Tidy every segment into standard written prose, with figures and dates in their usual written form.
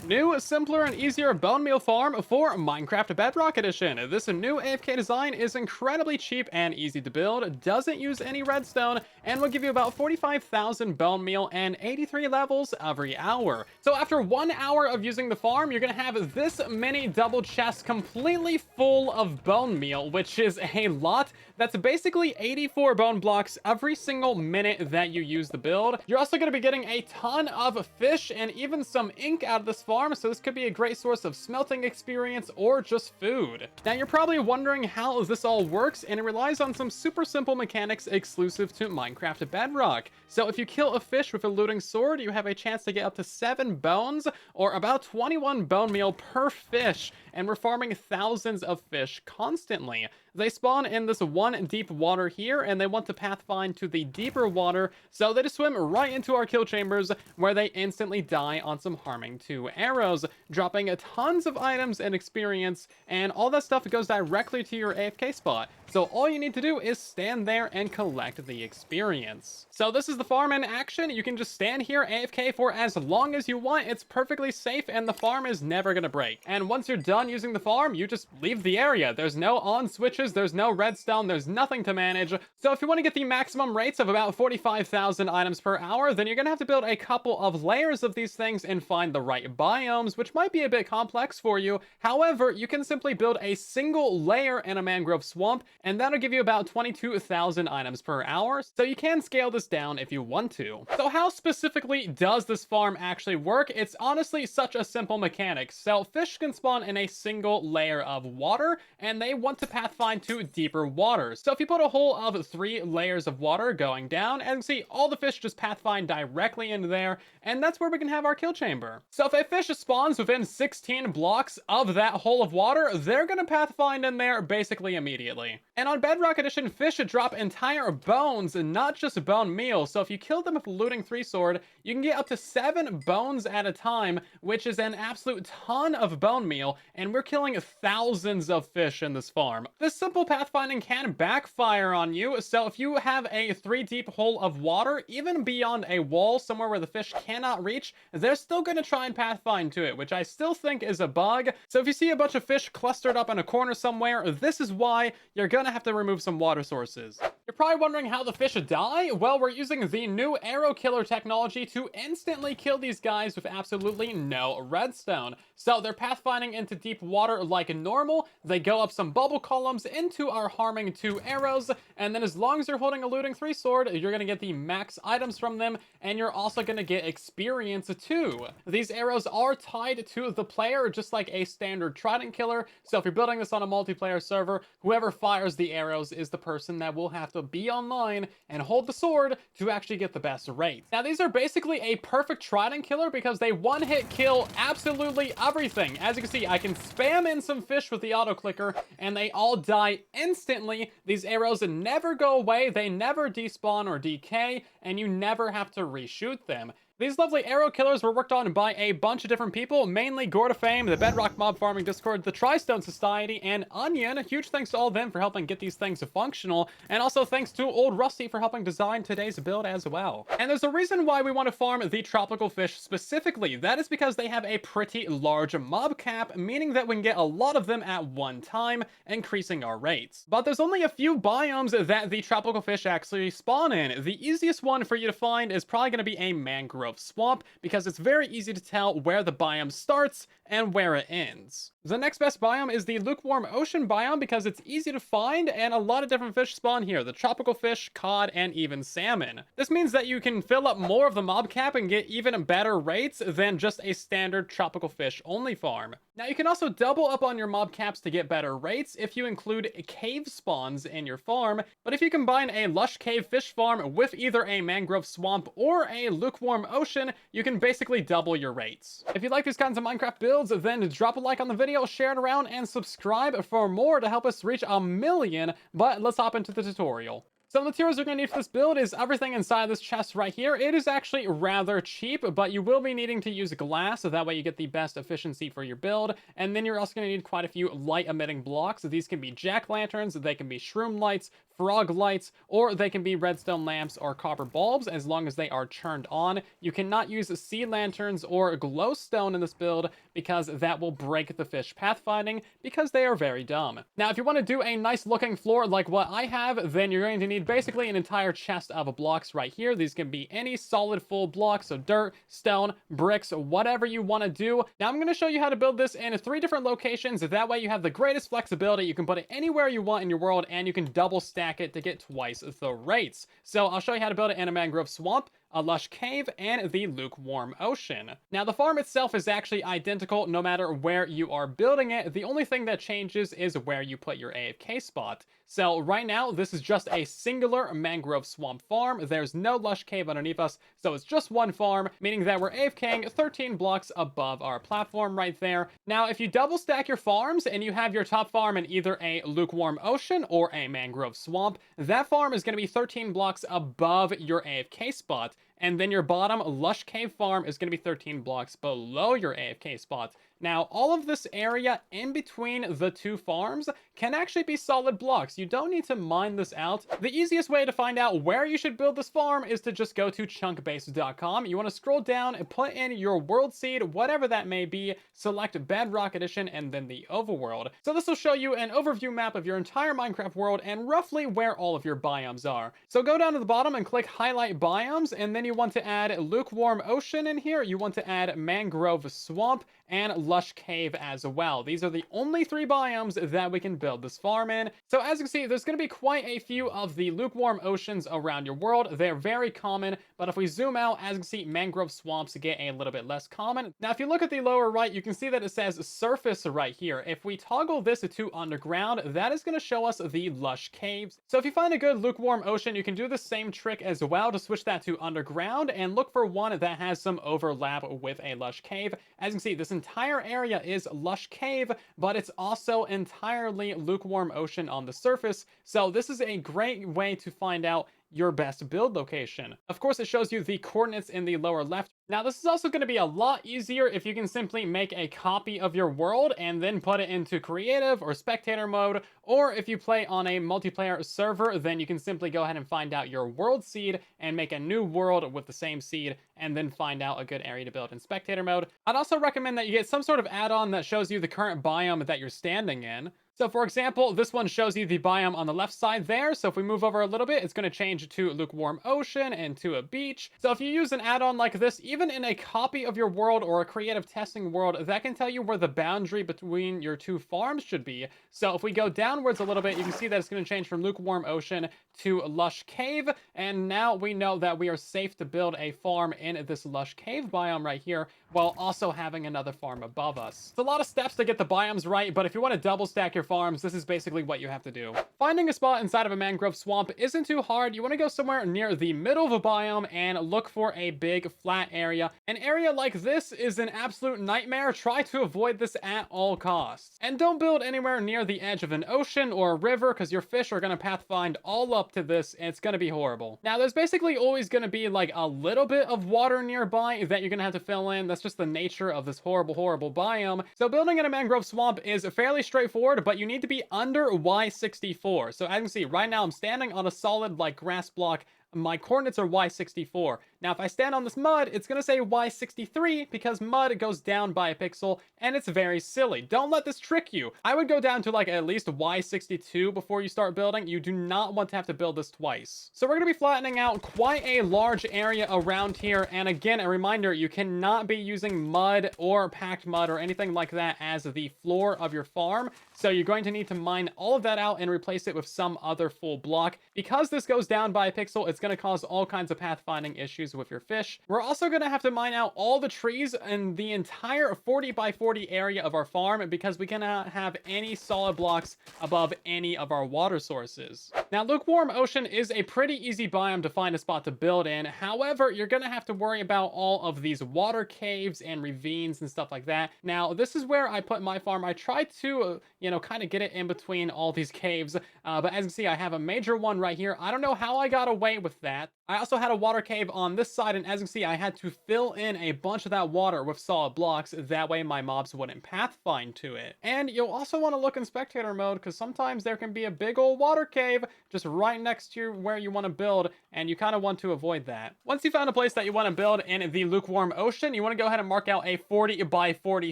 New, simpler, and easier bone meal farm for Minecraft Bedrock Edition. This new AFK design is incredibly cheap and easy to build, doesn't use any redstone, and will give you about 45,000 bone meal and 83 levels every hour. So after 1 hour of using the farm, you're gonna have this many double chests completely full of bone meal, which is a lot. That's basically 84 bone blocks every single minute that you use the build. You're also gonna be getting a ton of fish and even some ink out of this farm, so this could be a great source of smelting experience or just food. Now you're probably wondering how this all works, and it relies on some super simple mechanics exclusive to Minecraft Bedrock. So if you kill a fish with a looting sword, you have a chance to get up to 7 bones, or about 21 bone meal per fish, and we're farming thousands of fish constantly. They spawn in this one deep water here, and they want to pathfind to the deeper water, so they just swim right into our kill chambers, where they instantly die on some harming 2 arrows, dropping tons of items and experience, and all that stuff goes directly to your AFK spot. So all you need to do is stand there and collect the experience. So this is the farm in action. You can just stand here AFK for as long as you want. It's perfectly safe, and the farm is never gonna break. And once you're done using the farm, you just leave the area. There's no on switches, there's no redstone, there's nothing to manage. So if you want to get the maximum rates of about 45,000 items per hour, then you're gonna have to build a couple of layers of these things and find the right biomes, which might be a bit complex for you. However, you can simply build a single layer in a mangrove swamp, and that'll give you about 22,000 items per hour. So you can scale this down if you want to. So how specifically does this farm actually work? It's honestly such a simple mechanic. So fish can spawn in a single layer of water, and they want to pathfind to deeper waters. So if you put a whole of 3 layers of water going down, and you see all the fish just pathfind directly into there, and that's where we can have our kill chamber. So if a fish spawns within 16 blocks of that hole of water, they're gonna pathfind in there basically immediately. And on Bedrock Edition, fish drop entire bones, not just bone meal. So if you kill them with a looting 3 sword, you can get up to 7 bones at a time, which is an absolute ton of bone meal, and we're killing thousands of fish in this farm. This simple pathfinding can backfire on you, so if you have a 3 deep hole of water, even beyond a wall somewhere where the fish cannot reach, they're still going to try and pathfind to it, which I still think is a bug. So if you see a bunch of fish clustered up in a corner somewhere, this is why you're going to have to remove some water sources. You're probably wondering how the fish die. Well, we're using the new arrow killer technology to instantly kill these guys with absolutely no redstone. So they're pathfinding into deep water like normal. They go up some bubble columns into our harming 2 arrows, and then as long as you're holding a looting 3 sword, you're going to get the max items from them, and you're also going to get experience too. These arrows are tied to the player just like a standard trident killer, so if you're building this on a multiplayer server, whoever fires the arrows is the person that will have to be online and hold the sword to actually get the best rate. Now these are basically a perfect trident killer because they one-hit kill absolutely everything. As you can see, I can spam in some fish with the auto clicker and they all die instantly. These arrows never go away, they never despawn or decay, and you never have to reshoot them. These lovely arrow killers were worked on by a bunch of different people, mainly Fame, the Bedrock Mob Farming Discord, the Tristone Society, and Onion. Huge thanks to all of them for helping get these things functional, and also thanks to Old Rusty for helping design today's build as well. And there's a reason why we want to farm the tropical fish specifically. That is because they have a pretty large mob cap, meaning that we can get a lot of them at one time, increasing our rates. But there's only a few biomes that the tropical fish actually spawn in. The easiest one for you to find is probably going to be a mangrove swamp, because it's very easy to tell where the biome starts and where it ends. The next best biome is the lukewarm ocean biome because it's easy to find and a lot of different fish spawn here. The tropical fish, cod, and even salmon. This means that you can fill up more of the mob cap and get even better rates than just a standard tropical fish only farm. Now you can also double up on your mob caps to get better rates if you include cave spawns in your farm, but if you combine a lush cave fish farm with either a mangrove swamp or a lukewarm ocean, you can basically double your rates. If you like these kinds of Minecraft builds, then drop a like on the video, share it around, and subscribe for more to help us reach 1 million, but let's hop into the tutorial. So the materials you're going to need for this build is everything inside this chest right here. It is actually rather cheap, but you will be needing to use glass, so that way you get the best efficiency for your build. And then you're also going to need quite a few light emitting blocks. These can be jack-lanterns, they can be shroom lights, frog lights, or they can be redstone lamps or copper bulbs as long as they are turned on. You cannot use sea lanterns or glowstone in this build because that will break the fish pathfinding because they are very dumb. Now, if you want to do a nice looking floor like what I have, then you're going to need basically an entire chest of blocks right here. These can be any solid full blocks, so dirt, stone, bricks, whatever you want to do. Now, I'm going to show you how to build this in 3 different locations. That way you have the greatest flexibility. You can put it anywhere you want in your world, and you can double stack it to get twice the rates. So I'll show you how to build it in a mangrove swamp, a lush cave, and the lukewarm ocean. Now, the farm itself is actually identical no matter where you are building it. The only thing that changes is where you put your AFK spot. So right now, this is just a singular mangrove swamp farm. There's no lush cave underneath us, so it's just one farm, meaning that we're AFKing 13 blocks above our platform right there. Now, if you double stack your farms and you have your top farm in either a lukewarm ocean or a mangrove swamp, that farm is going to be 13 blocks above your AFK spot. And then your bottom lush cave farm is going to be 13 blocks below your AFK spot. Now, all of this area in between the 2 farms can actually be solid blocks. You don't need to mine this out. The easiest way to find out where you should build this farm is to just go to chunkbase.com. You want to scroll down and put in your world seed, whatever that may be, select Bedrock Edition, and then the overworld. So this will show you an overview map of your entire Minecraft world and roughly where all of your biomes are. So go down to the bottom and click Highlight Biomes, and then you want to add lukewarm ocean in here. You want to add mangrove swamp and lush cave as well. These are the only 3 biomes that we can build this farm in. So as you can see, there's going to be quite a few of the lukewarm oceans around your world. They're very common, but if we zoom out, as you can see, mangrove swamps get a little bit less common. Now, if you look at the lower right, you can see that it says surface right here. If we toggle this to underground, that is going to show us the lush caves. So if you find a good lukewarm ocean, you can do the same trick as well to switch that to underground and look for one that has some overlap with a lush cave. As you can see, this entire area is lush cave, but it's also entirely lukewarm ocean on the surface. So this is a great way to find out your best build location. Of course, it shows you the coordinates in the lower left. Now, this is also going to be a lot easier if you can simply make a copy of your world and then put it into creative or spectator mode, or if you play on a multiplayer server, then you can simply go ahead and find out your world seed and make a new world with the same seed and then find out a good area to build in spectator mode. I'd also recommend that you get some sort of add-on that shows you the current biome that you're standing in. So for example, this one shows you the biome on the left side there. So if we move over a little bit, it's going to change to lukewarm ocean and to a beach. So if you use an add-on like this, even in a copy of your world or a creative testing world, that can tell you where the boundary between your 2 farms should be. So if we go downwards a little bit, you can see that it's going to change from lukewarm ocean to lush cave. And now we know that we are safe to build a farm in this lush cave biome right here, while also having another farm above us. It's a lot of steps to get the biomes right, but if you want to double stack your farms, this is basically what you have to do. Finding a spot inside of a mangrove swamp isn't too hard. You want to go somewhere near the middle of a biome and look for a big flat area. An area like this is an absolute nightmare. Try to avoid this at all costs. And don't build anywhere near the edge of an ocean or a river, because your fish are going to pathfind all up to this, and it's going to be horrible. Now, there's basically always going to be like a little bit of water nearby that you're going to have to fill in. That's just the nature of this horrible biome. So building in a mangrove swamp is fairly straightforward, but you need to be under Y64. So as you can see, right now I'm standing on a solid like grass block. My coordinates are Y64. Now, if I stand on this mud, it's going to say Y63 because mud goes down by a pixel, and it's very silly. Don't let this trick you. I would go down to like at least Y62 before you start building. You do not want to have to build this twice. So we're going to be flattening out quite a large area around here. And again, a reminder, you cannot be using mud or packed mud or anything like that as the floor of your farm. So you're going to need to mine all of that out and replace it with some other full block. Because this goes down by a pixel, it's going to cause all kinds of pathfinding issues with your fish. We're also going to have to mine out all the trees in the entire 40 by 40 area of our farm because we cannot have any solid blocks above any of our water sources. Now, lukewarm ocean is a pretty easy biome to find a spot to build in. However, you're going to have to worry about all of these water caves and ravines and stuff like that. Now, this is where I put my farm. I tried to, kind of get it in between all these caves. But as you can see, I have a major one right here. I don't know how I got away with that. I also had a water cave on this side, and as you can see, I had to fill in a bunch of that water with solid blocks. That way my mobs wouldn't pathfind to it. And you'll also want to look in spectator mode, because sometimes there can be a big old water cave just right next to where you want to build, and you kind of want to avoid that. Once you found a place that you want to build in the lukewarm ocean, you want to go ahead and mark out a 40 by 40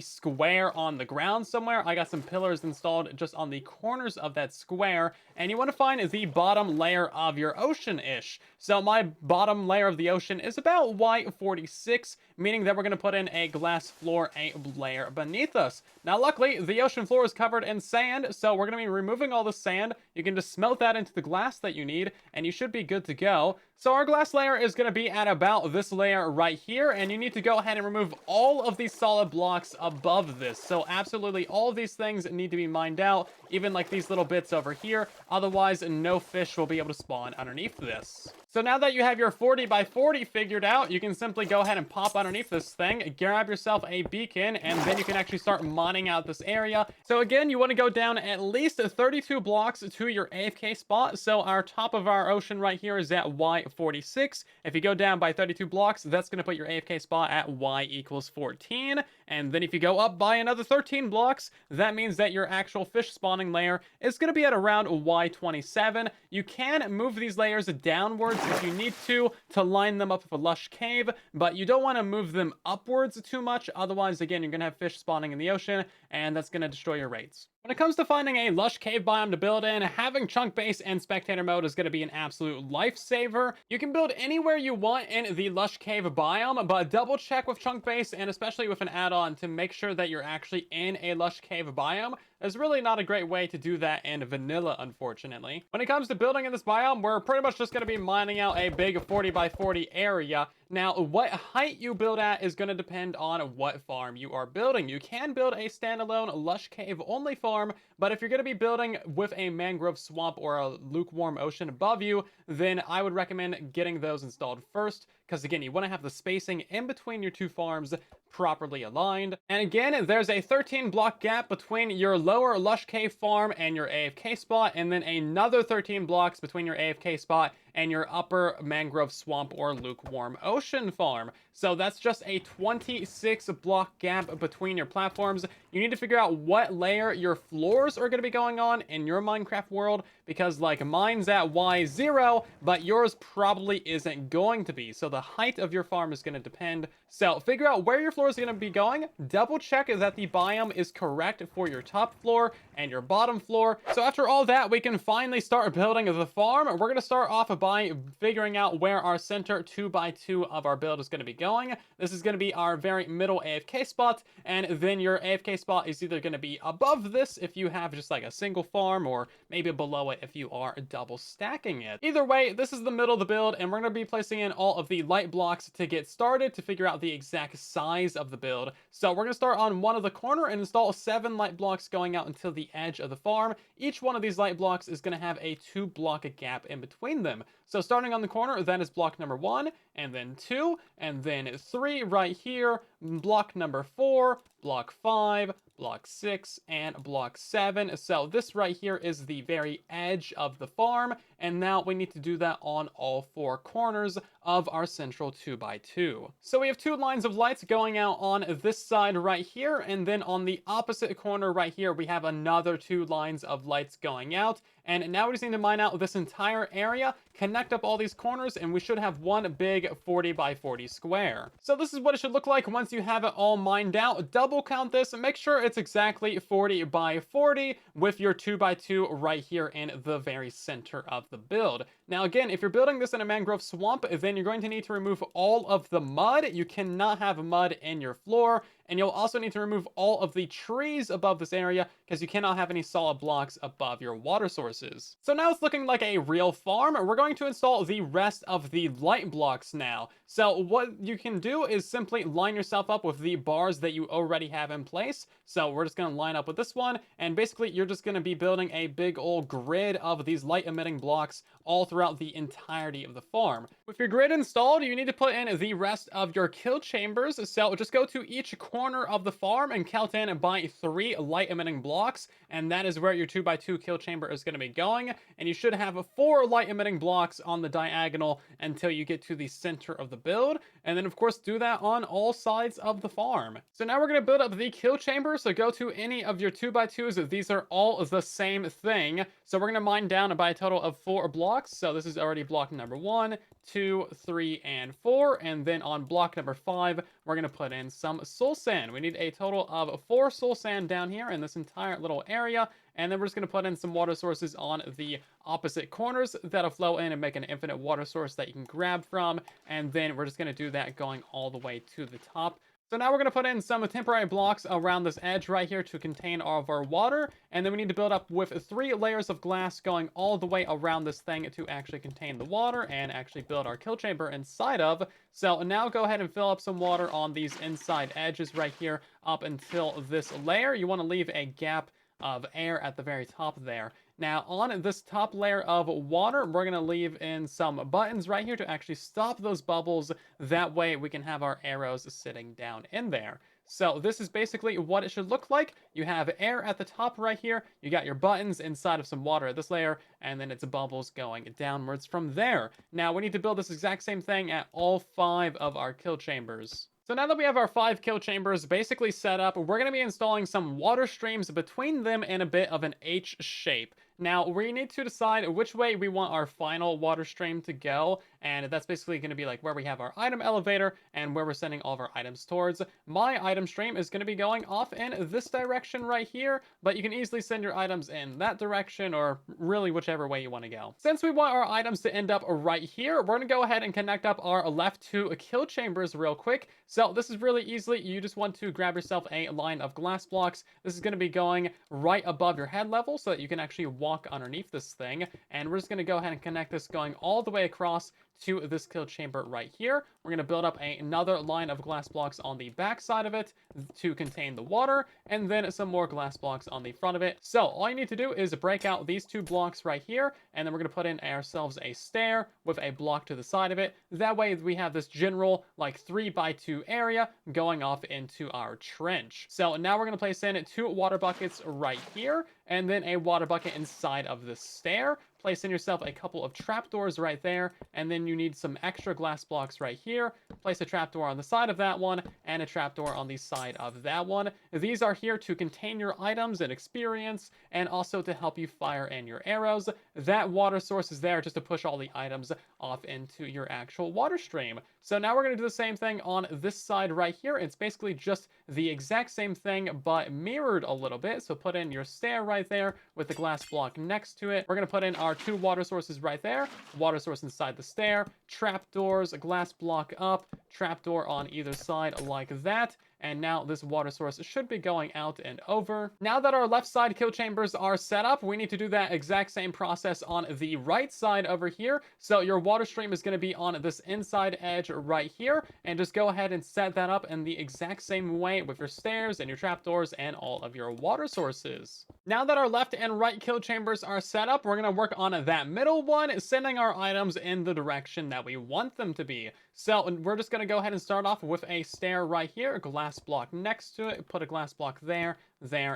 square on the ground somewhere. I got some pillars installed just on the corners of that square, and you want to find the bottom layer of your ocean-ish. So my bottom layer of the ocean is about Y46, meaning that we're going to put in a glass floor, a layer beneath us. Now, luckily, the ocean floor is covered in sand, so we're going to be removing all the sand. You can just smelt that into the glass that you need, and you should be good to go. So our glass layer is going to be at about this layer right here, and you need to go ahead and remove all of these solid blocks above this. So absolutely all of these things need to be mined out, even like these little bits over here. Otherwise, no fish will be able to spawn underneath this. So now that you have your 40 by 40 figured out, you can simply go ahead and pop underneath this thing, grab yourself a beacon, and then you can actually start mining out this area. So again, you want to go down at least 32 blocks to your AFK spot. So our top of our ocean right here is at Y46. If you go down by 32 blocks, that's going to put your AFK spot at Y equals 14. And then if you go up by another 13 blocks, that means that your actual fish spawning layer is going to be at around Y27. You can move these layers downwards if you need to line them up with a lush cave, but you don't want to move them upwards too much. Otherwise, again, you're going to have fish spawning in the ocean, and that's going to destroy your rates. When it comes to finding a lush cave biome to build in, having chunk base and spectator mode is going to be an absolute lifesaver. You can build anywhere you want in the lush cave biome, but double check with chunk base and especially with an add-on to make sure that you're actually in a lush cave biome. There's really not a great way to do that in vanilla, unfortunately. When it comes to building in this biome, we're pretty much just going to be mining out a big 40 by 40 area. Now, what height you build at is going to depend on what farm you are building. You can build a standalone lush cave only farm, but if you're going to be building with a mangrove swamp or a lukewarm ocean above you, then I would recommend getting those installed first, because again, you want to have the spacing in between your two farms properly aligned. And again, there's a 13 block gap between your lower lush cave farm and your AFK spot, and then another 13 blocks between your AFK spot and your upper mangrove swamp or lukewarm ocean farm. So that's just a 26 block gap between your platforms. You need to figure out what layer your floors are going to be going on in your Minecraft world, because like mine's at Y0, but yours probably isn't going to be. So the height of your farm is going to depend. So figure out where your floor is going to be going. Double check that the biome is correct for your top floor and your bottom floor. So after all that, we can finally start building the farm. We're going to start off by figuring out where our center 2x2 of our build is going to be going. This is going to be our very middle AFK spot, and then your AFK spot is either going to be above this if you have just like a single farm, or maybe below it if you are double stacking it. Either way, this is the middle of the build, and we're going to be placing in all of the light blocks to get started to figure out the exact size of the build. So we're going to start on one of the corner and install 7 light blocks going out until the edge of the farm. Each one of these light blocks is going to have a 2 block gap in between them. So starting on the corner, that is block number 1, and then 2, and then 3 right here, block number 4, block 5, block 6, and block 7. So this right here is the very edge of the farm, and now we need to do that on all 4 corners of our central 2x2. So we have 2 lines of lights going out on this side right here, and then on the opposite corner right here, we have another 2 lines of lights going out. And now we just need to mine out this entire area, connect up all these corners, and we should have one big 40 by 40 square. So this is what it should look like once you have it all mined out. Double count this and make sure it's exactly 40 by 40 with your 2x2 right here in the very center of the build. Now again, if you're building this in a mangrove swamp, then you're going to need to remove all of the mud. You cannot have mud in your floor. And you'll also need to remove all of the trees above this area, because you cannot have any solid blocks above your water sources. So now it's looking like a real farm. We're going to install the rest of the light blocks now. So what you can do is simply line yourself up with the bars that you already have in place. So we're just going to line up with this one, and basically you're just going to be building a big old grid of these light emitting blocks all throughout the entirety of the farm. With your grid installed, you need to put in the rest of your kill chambers. So just go to each corner corner of the farm and count in by 3 light emitting blocks, and that is where your 2x2 kill chamber is going to be going. And you should have 4 light emitting blocks on the diagonal until you get to the center of the build, and then of course do that on all sides of the farm. So now we're going to build up the kill chamber. So go to any of your 2x2s. These are all the same thing. So we're going to mine down by a total of 4 blocks. So this is already block number 1, 2, 3, and 4. And then on block number 5, we're going to put in some soul sand. We need a total of 4 soul sand down here in this entire little area. And then we're just going to put in some water sources on the opposite corners that'll flow in and make an infinite water source that you can grab from. And then we're just going to do that going all the way to the top. So now we're going to put in some temporary blocks around this edge right here to contain all of our water. And then we need to build up with 3 layers of glass going all the way around this thing to actually contain the water and actually build our kill chamber inside of. So now go ahead and fill up some water on these inside edges right here up until this layer. You want to leave a gap of air at the very top there. Now on this top layer of water, we're going to leave in some buttons right here to actually stop those bubbles. That way we can have our arrows sitting down in there. So this is basically what it should look like. You have air at the top right here. You got your buttons inside of some water at this layer, and then it's bubbles going downwards from there. Now we need to build this exact same thing at all 5 of our kill chambers. So now that we have our 5 kill chambers basically set up, we're going to be installing some water streams between them in a bit of an H shape. Now, we need to decide which way we want our final water stream to go, and that's basically going to be like where we have our item elevator and where we're sending all of our items towards. My item stream is going to be going off in this direction right here, but you can easily send your items in that direction or really whichever way you want to go. Since we want our items to end up right here, we're going to go ahead and connect up our left 2 kill chambers real quick. So this is really easily, you just want to grab yourself a line of glass blocks. This is going to be going right above your head level so that you can actually walk underneath this thing, and we're just going to go ahead and connect this going all the way across to this kill chamber right here. We're going to build up another line of glass blocks on the back side of it to contain the water, and then some more glass blocks on the front of it. So all you need to do is break out these 2 blocks right here, and then we're going to put in ourselves a stair with a block to the side of it. That way we have this general like 3x2 area going off into our trench. So now we're going to place in 2 water buckets right here, and then a water bucket inside of the stair. Place in yourself a couple of trapdoors right there, and then you need some extra glass blocks right here. Place a trapdoor on the side of that one, and a trapdoor on the side of that one. These are here to contain your items and experience, and also to help you fire in your arrows. That water source is there just to push all the items off into your actual water stream. So now we're going to do the same thing on this side right here. It's basically just the exact same thing, but mirrored a little bit. So put in your stair right there with the glass block next to it. We're going to put in our 2 water sources right there. Water source inside the stair, trapdoors, a glass block up, trapdoor on either side like that. And now this water source should be going out and over. Now that our left side kill chambers are set up, we need to do that exact same process on the right side over here. So your water stream is going to be on this inside edge right here, and just go ahead and set that up in the exact same way with your stairs and your trapdoors and all of your water sources. Now that our left and right kill chambers are set up, we're going to work on that middle one, sending our items in the direction that we want them to be. So we're just going to go ahead and start off with a stair right here, a glass block next to it, put a glass block there,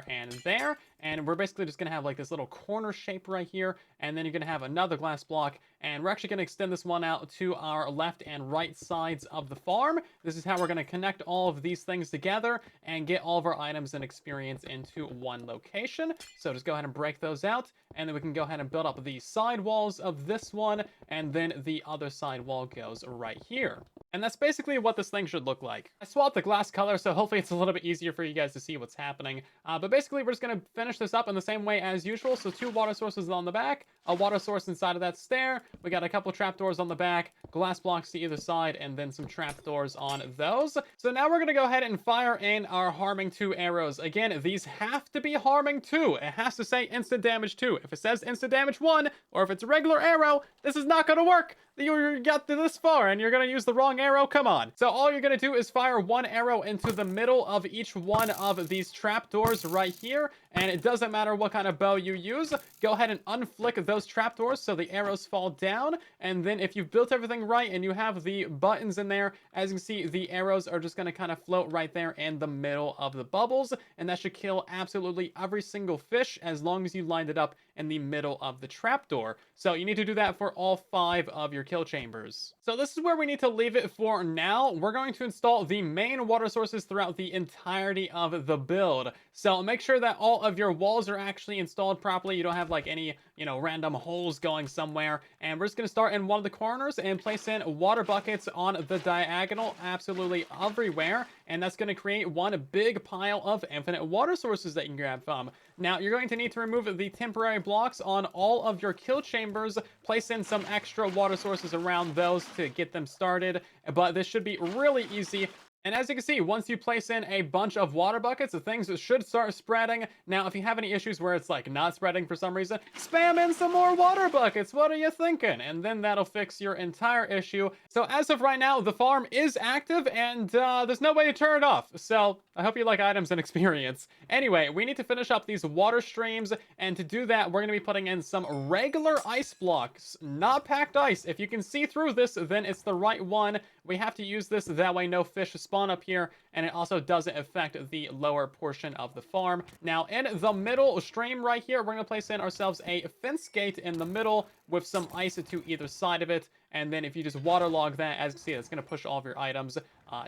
and there. And we're basically just going to have like this little corner shape right here, and then you're going to have another glass block, and we're actually going to extend this one out to our left and right sides of the farm. This is how we're going to connect all of these things together and get all of our items and experience into one location. So just go ahead and break those out, and then we can go ahead and build up the side walls of this one, and then the other side wall goes right here. And that's basically what this thing should look like. I swapped the glass color, so hopefully it's a little bit easier for you guys to see what's happening. But basically, we're just going to finish this up in the same way as usual. So 2 water sources on the back, a water source inside of that stair. We got a couple trapdoors on the back, glass blocks to either side, and then some trapdoors on those. So now we're going to go ahead and fire in our harming 2 arrows. Again, these have to be harming 2. It has to say instant damage 2. If it says instant damage 1, or if it's a regular arrow, this is not going to work. You got this far and you're going to use the wrong arrow? Come on. So all you're going to do is fire 1 arrow into the middle of each one of these trapdoors right here, and it doesn't matter what kind of bow you use. Go ahead and unflick those trapdoors so the arrows fall down. And then if you've built everything right and you have the buttons in there, as you can see, the arrows are just going to kind of float right there in the middle of the bubbles. And that should kill absolutely every single fish as long as you lined it up in the middle of the trapdoor. So you need to do that for all 5 of your kill chambers. So this is where we need to leave it for now. We're going to install the main water sources throughout the entirety of the build. So make sure that all of your walls are actually installed properly. You don't have like any, random holes going somewhere. And we're just going to start in one of the corners and place in water buckets on the diagonal absolutely everywhere. And that's going to create one big pile of infinite water sources that you can grab from. Now, you're going to need to remove the temporary blocks on all of your kill chambers, place in some extra water sources around those to get them started, but this should be really easy. And as you can see, once you place in a bunch of water buckets, the things should start spreading. Now, if you have any issues where it's like not spreading for some reason, spam in some more water buckets. What are you thinking? And then that'll fix your entire issue. So as of right now, the farm is active and there's no way to turn it off. So I hope you like items and experience. Anyway, we need to finish up these water streams. And to do that, we're going to be putting in some regular ice blocks, not packed ice. If you can see through this, then it's the right one. We have to use this, that way no fish spawn up here, and it also doesn't affect the lower portion of the farm. Now, in the middle stream right here, we're going to place in ourselves a fence gate in the middle with some ice to either side of it, and then if you just waterlog that, as you can see, it's going to push all of your items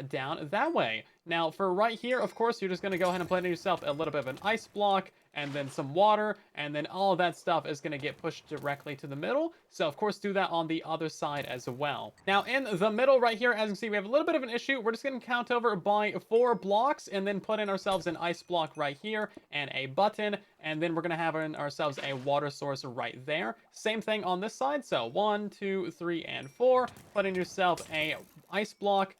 down that way. Now, for right here, of course, you're just going to go ahead and put in yourself a little bit of an ice block, and then some water, and then all of that stuff is going to get pushed directly to the middle. So, of course, do that on the other side as well. Now, in the middle right here, as you can see, we have a little bit of an issue. We're just going to count over by 4 blocks, and then put in ourselves an ice block right here, and a button, and then we're going to have in ourselves a water source right there. Same thing on this side, so 1, 2, 3, and 4. Put in yourself a ice block,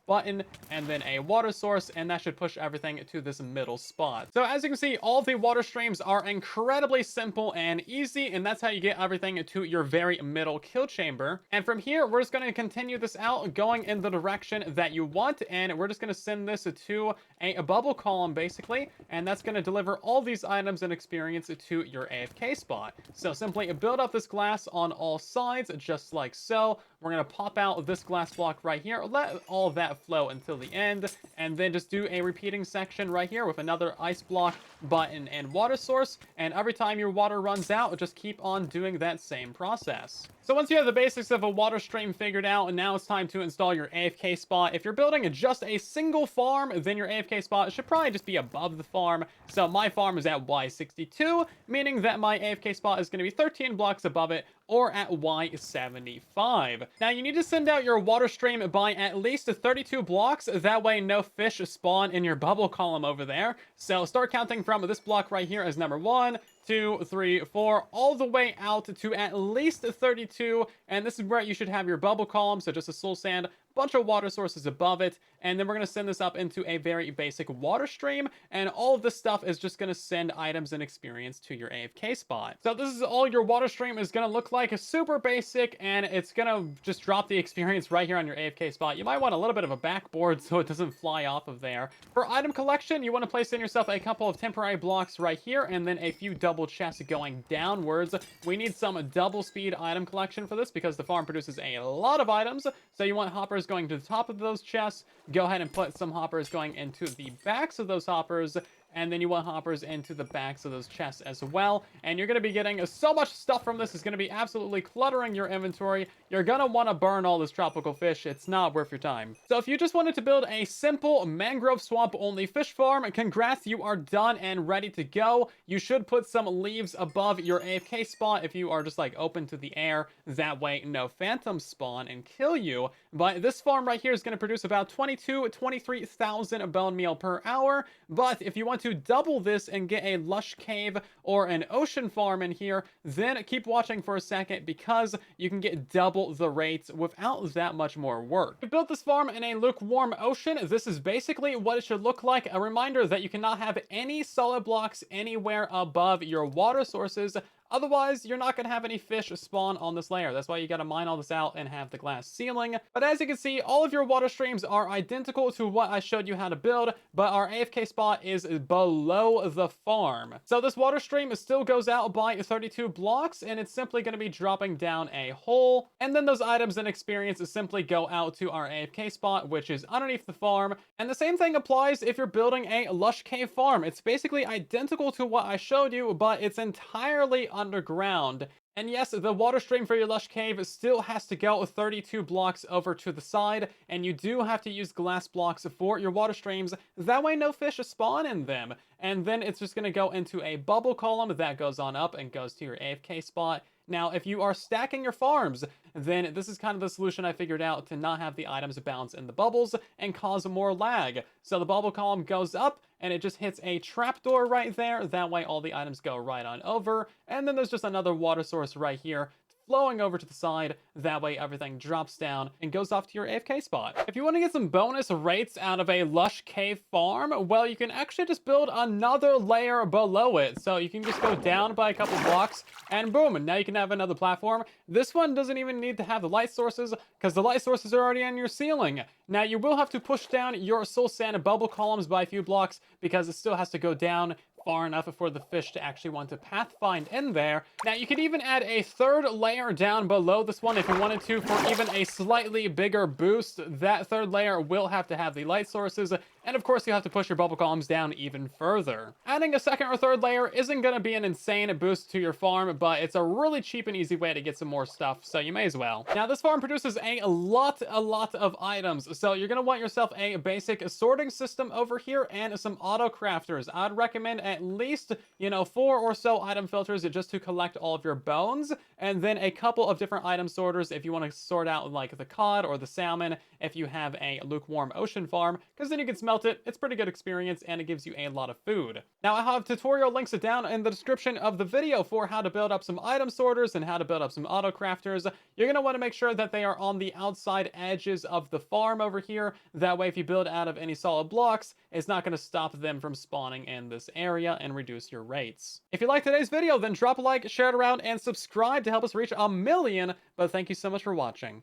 button, and then a water source, and that should push everything to this middle spot. So as you can see, all the water streams are incredibly simple and easy, and that's how you get everything to your very middle kill chamber. And from here, we're just going to continue this out, going in the direction that you want, and we're just going to send this to a bubble column, basically, and that's going to deliver all these items and experience to your AFK spot. So simply build up this glass on all sides, just like so. We're going to pop out this glass block right here, let all of that flow until the end, and then just do a repeating section right here with another ice block, button, and water source. And every time your water runs out, just keep on doing that same process. So once you have the basics of a water stream figured out, and now it's time to install your AFK spot. If you're building just a single farm, then your AFK spot should probably just be above the farm. So my farm is at Y62, meaning that my AFK spot is going to be 13 blocks above it, or at Y75. Now you need to send out your water stream by at least 32 blocks, that way no fish spawn in your bubble column over there. So start counting from this block right here as number 1, 2, 3, 4, all the way out to at least 32, and this is where you should have your bubble column, so just a soul sand, bunch of water sources above it, and then we're going to send this up into a very basic water stream, and all of this stuff is just going to send items and experience to your AFK spot. So this is all your water stream is going to look like, super basic, and it's going to just drop the experience right here on your AFK spot. You might want a little bit of a backboard so it doesn't fly off of there. For item collection, you want to place in yourself a couple of temporary blocks right here, and then a few double chests going downwards. We need some double speed item collection for this because the farm produces a lot of items, so you want hoppers going to the top of those chests. Go ahead and put some hoppers going into the backs of those hoppers, and then you want hoppers into the backs of those chests as well. And you're going to be getting so much stuff from this. It's going to be absolutely cluttering your inventory. You're going to want to burn all this tropical fish. It's not worth your time. So if you just wanted to build a simple mangrove swamp only fish farm, congrats, you are done and ready to go. You should put some leaves above your AFK spot if you are just like open to the air. That way no phantoms spawn and kill you. But this farm right here is going to produce about 23,000 bone meal per hour. But if you want to double this and get a lush cave or an ocean farm in here, then keep watching for a second because you can get double the rates without that much more work. We built this farm in a lukewarm ocean. This is basically what it should look like. A reminder that you cannot have any solid blocks anywhere above your water sources. Otherwise, you're not going to have any fish spawn on this layer. That's why you got to mine all this out and have the glass ceiling. But as you can see, all of your water streams are identical to what I showed you how to build, but our AFK spot is below the farm. So this water stream still goes out by 32 blocks, and it's simply going to be dropping down a hole. And then those items and experience simply go out to our AFK spot, which is underneath the farm. And the same thing applies if you're building a lush cave farm. It's basically identical to what I showed you, but it's entirely underground. And yes, the water stream for your lush cave still has to go 32 blocks over to the side, and you do have to use glass blocks for your water streams. That way no fish spawn in them. And then it's just going to go into a bubble column that goes on up and goes to your AFK spot. Now, if you are stacking your farms, then this is kind of the solution I figured out to not have the items bounce in the bubbles and cause more lag. So the bubble column goes up and it just hits a trapdoor right there. That way all the items go right on over. And then there's just another water source right here flowing over to the side. That way everything drops down and goes off to your AFK spot. If you want to get some bonus rates out of a lush cave farm, well, you can actually just build another layer below it. So you can just go down by a couple blocks and boom, and now you can have another platform. This one doesn't even need to have the light sources because the light sources are already on your ceiling. Now you will have to push down your soul sand bubble columns by a few blocks because it still has to go down far enough for the fish to actually want to pathfind in there. Now you could even add a third layer down below this one if you wanted to for even a slightly bigger boost. That third layer will have to have the light sources, and of course you have to push your bubble columns down even further. Adding a second or third layer isn't going to be an insane boost to your farm, but it's a really cheap and easy way to get some more stuff, so you may as well. Now this farm produces a lot of items, so you're going to want yourself a basic sorting system over here and some auto crafters. I'd recommend at least, 4 or so item filters just to collect all of your bones, and then a couple of different item sorters if you want to sort out like the cod or the salmon if you have a lukewarm ocean farm, because then you can smelt it. It's pretty good experience and it gives you a lot of food. Now I have tutorial links down in the description of the video for how to build up some item sorters and how to build up some auto crafters. You're going to want to make sure that they are on the outside edges of the farm over here. That way if you build out of any solid blocks, it's not going to stop them from spawning in this area and reduce your rates. If you liked today's video, then drop a like, share it around, and subscribe to help us reach 1 million. But thank you so much for watching.